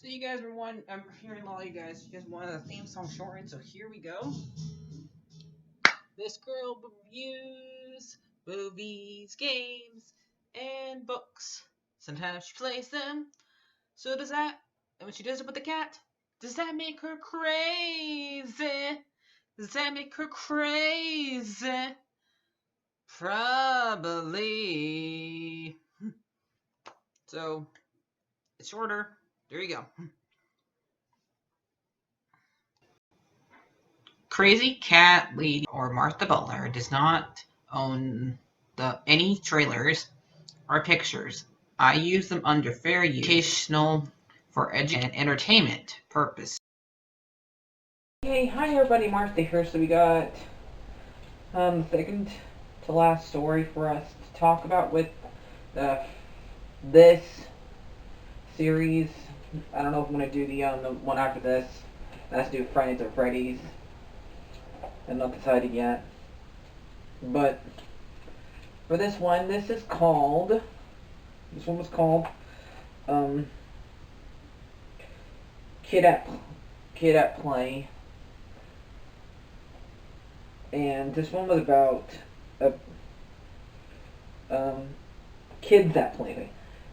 So you guys were one. I'm hearing a lot of you guys. You guys wanted a theme song shortened, so here we go. This girl reviews movies, games, and books. Sometimes she plays them. So does that. And when she does it with the cat, does that make her crazy? Does that make her crazy? Probably. So it's shorter. There you go. CrazyCatLady or Martha Butler does not own any trailers or pictures. I use them under fair use, educational, for education and entertainment purpose. Hey, hi everybody, Martha here. So we got second to last story for us to talk about with this series. I don't know if I'm gonna do the one after this. Let's do Fridays or Freddy's. I'm not decided yet. But for this one, this one was called um, Kid at Play, and this one was about kids that play.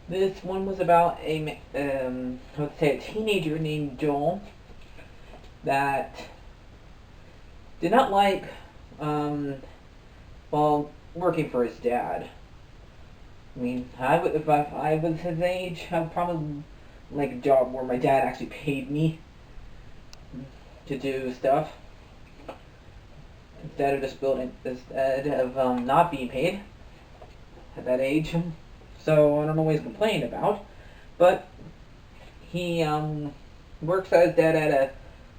This one was about let's say a teenager named Joel that did not like, well, working for his dad. I mean, if I was his age, I would probably like a job where my dad actually paid me to do stuff instead of not being paid at that age. So I don't know what he's complaining about, but he works as dad at a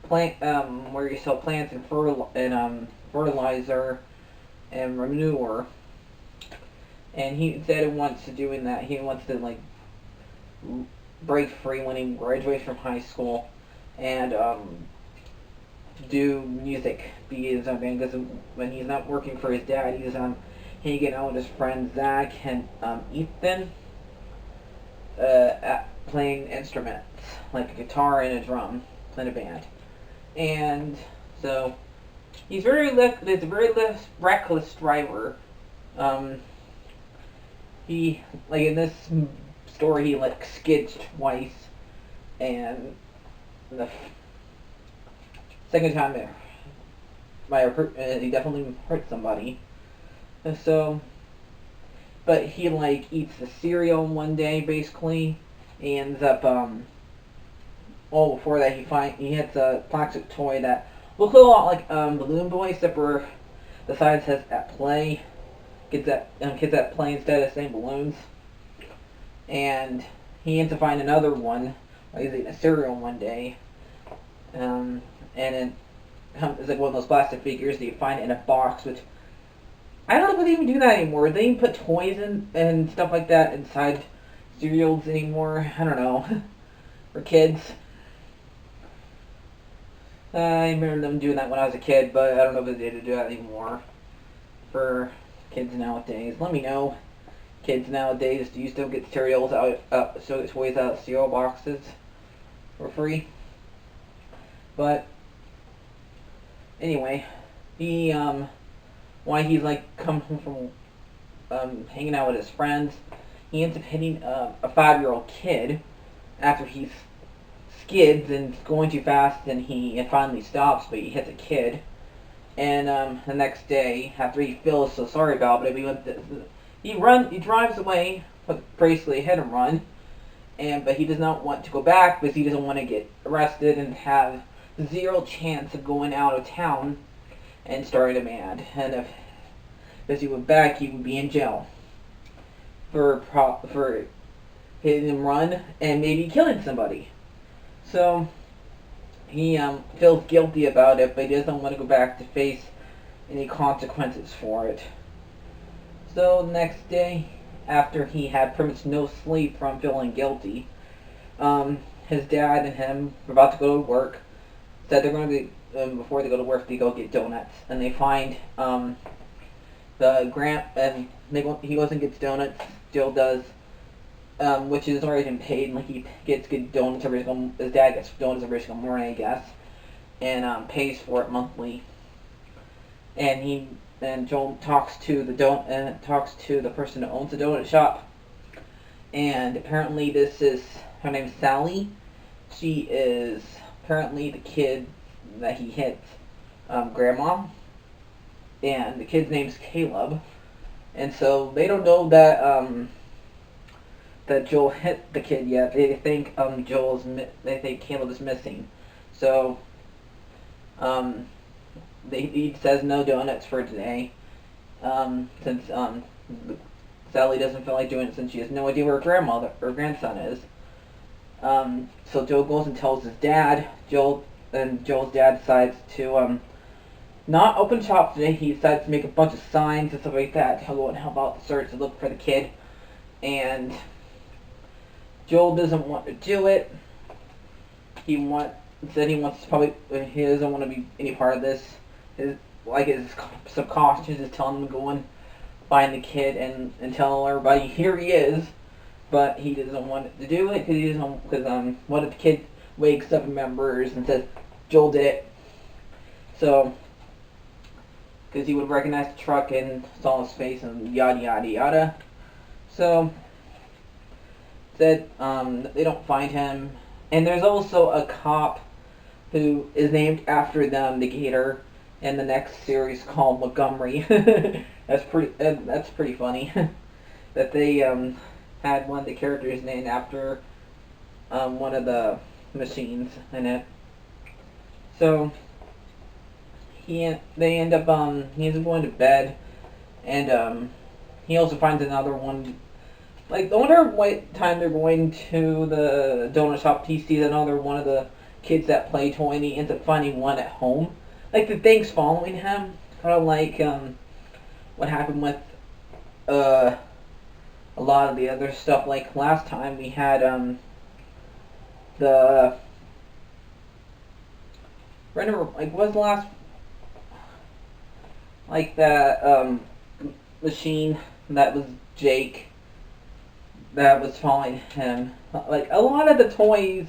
plant where you sell plants and fertilizer and manure. And he said he wants to doing that. He wants to like break free when he graduates from high school and do music, be his own band. Because when he's not working for his dad, he's hanging out with his friends Zach and Ethan, playing instruments like a guitar and a drum, playing a band. And so he's a very reckless driver. He, like in this story, he like skids twice, and the second time he definitely hurt somebody. And so, but he like eats the cereal one day basically. He ends up before that he hits a plastic toy that looks a lot like Balloon Boy, except for the side says at play. Kids that play instead of saying balloons. And he ends up finding another one while he's eating a cereal one day. And it's like one of those plastic figures that you find in a box, which I don't know if they even do that anymore. They even put toys and stuff like that inside cereals anymore. I don't know. For kids. I remember them doing that when I was a kid, but I don't know if they do that anymore. For kids nowadays, let me know. Kids nowadays, do you still get cereals toys out of cereal boxes for free? But anyway, he why he like comes home from hanging out with his friends, he ends up hitting a 5-year-old kid after he skids and going too fast, and he finally stops, but he hits a kid. And the next day, after he feels so sorry about it, he drives away, basically hit and run, but he does not want to go back because he doesn't want to get arrested and have zero chance of going out of town and starting a band. And if he went back, he would be in jail for hitting and run and maybe killing somebody. So he feels guilty about it, but he doesn't want to go back to face any consequences for it. So the next day, after he had pretty much no sleep from feeling guilty, his dad and him were about to go to work. Said they're going to be before they go to work, they go get donuts, and they find he goes and gets donuts. Jill does which is already been paid. Like he gets good donuts every single. His dad gets donuts every single morning, I guess, and pays for it monthly. And Joel talks to the person who owns the donut shop, and apparently her name's Sally. She is apparently the kid that he hit grandma, and the kid's name's Caleb. And so they don't know that Joel hit the kid yet. They think they think Caleb is missing. So he says no donuts for today, since Sally doesn't feel like doing it since she has no idea where her grandson is. So Joel goes and tells his dad. Joel's dad decides to not open shop today. He decides to make a bunch of signs and stuff like that. He'll go and help out the search to look for the kid. And Joel doesn't want to do it. He doesn't want to be any part of this. His subconscious is telling him to go and find the kid and tell everybody here he is, but he doesn't want to do it because what if the kid wakes up and remembers and says Joel did it? So because he would recognize the truck and saw his face and yada yada yada. So said they don't find him, and there's also a cop who is named after the Gator in the next series called Montgomery. That's pretty funny that they had one of the characters named after one of the machines in it. So he ends up going to bed, and he also finds another one. Like, I wonder what time they're going to the donut shop. He sees another one of the kids that play toy, and he ends up finding one at home. Like, the thing's following him. Kind of like what happened with a lot of the other stuff. Like, last time we had what was the last, like that machine that was Jake that was following him. Like, a lot of the toys,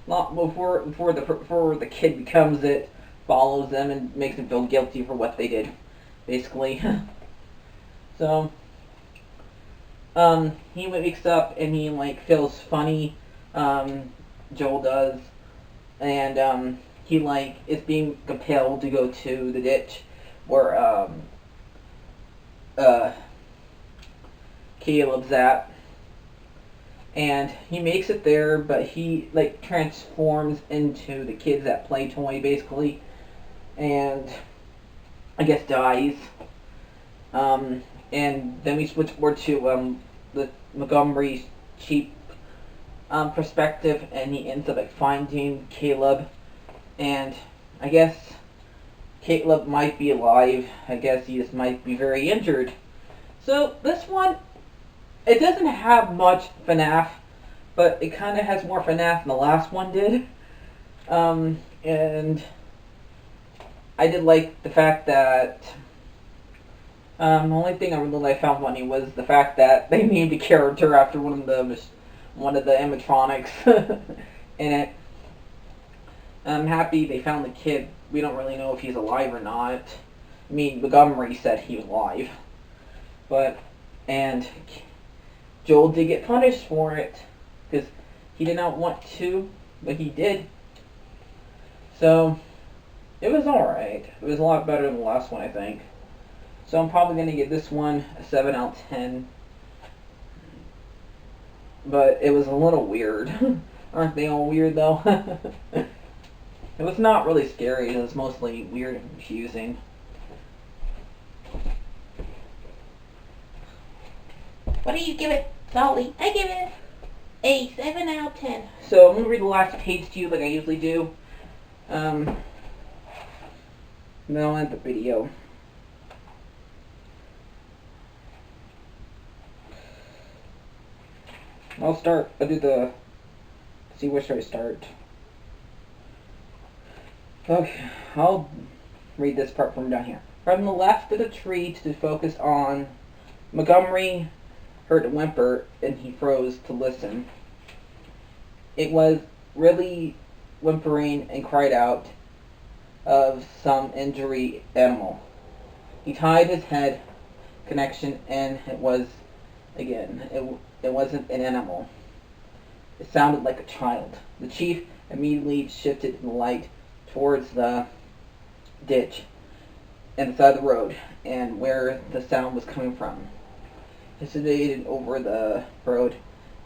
before the kid becomes it, follows them and makes them feel guilty for what they did, basically. So he wakes up and he feels funny. Joel does, and he is being compelled to go to the ditch where Caleb's at. And he makes it there, but he transforms into the kids that play toy, basically, and I guess dies. And then we switch over to the Montgomery cheap perspective, and he ends up finding Caleb, and I guess Caleb might be alive. I guess he just might be very injured. So this one, it doesn't have much FNAF, but it kind of has more FNAF than the last one did. And I did like the fact that the only thing I found funny was the fact that they named a character after one of the animatronics in it. I'm happy they found the kid. We don't really know if he's alive or not. I mean, Montgomery said he was alive, and Joel did get punished for it, because he did not want to, but he did. So, it was alright. It was a lot better than the last one, I think. So I'm probably going to give this one a 7 out of 10. But it was a little weird. Aren't they all weird, though? It was not really scary. It was mostly weird and confusing. What do you give it, Dolly? I give it a 7 out of 10. So I'm going to read the last page to you like I usually do. Then I'll end the video. See where should I start? Okay, I'll read this part from down here. From the left of the tree to focus on Montgomery, heard a whimper, and he froze to listen. It was really whimpering and cried out of some injury animal. He tied his head connection, and it was again. It wasn't an animal. It sounded like a child. The chief immediately shifted the light towards the ditch and the side of the road, and where the sound was coming from. He sedated over the road,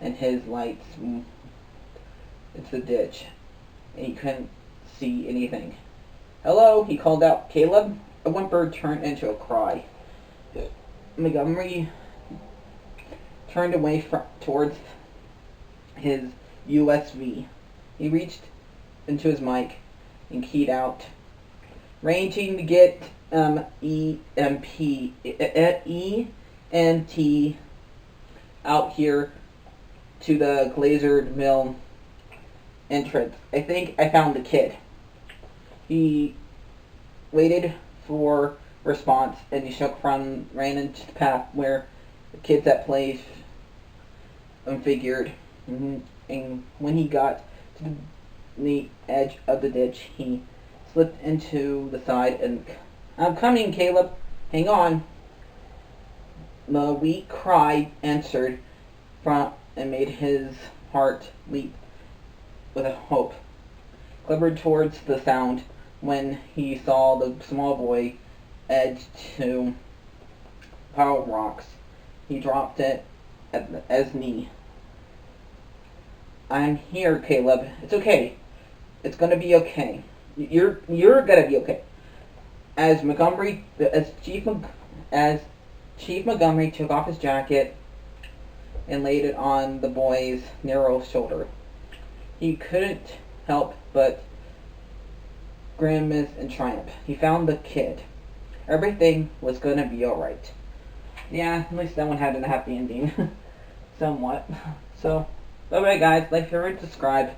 and his lights into the ditch, and he couldn't see anything. "Hello," he called out. "Caleb?" A whimper turned into a cry. Montgomery turned away towards his USB. He reached into his mic and keyed out, "Ranging to get ENT out here to the Glazered Mill entrance. I think I found the kid." He waited for response, and he ran into the path where the kids at play figured. And when he got to the edge of the ditch, he slipped into the side and, "I'm coming, Caleb. Hang on." The weak cry answered from and made his heart leap with a hope. Clambered towards the sound when he saw the small boy edge to pile of rocks. He dropped it at his knee. "I'm here, Caleb. It's okay. It's gonna be okay. You're gonna be okay." As Chief Montgomery took off his jacket and laid it on the boy's narrow shoulder, he couldn't help but grimace in triumph. He found the kid. Everything was gonna be alright. Yeah, at least that one had a happy ending. Somewhat. So, bye bye guys. Like, share, and subscribe.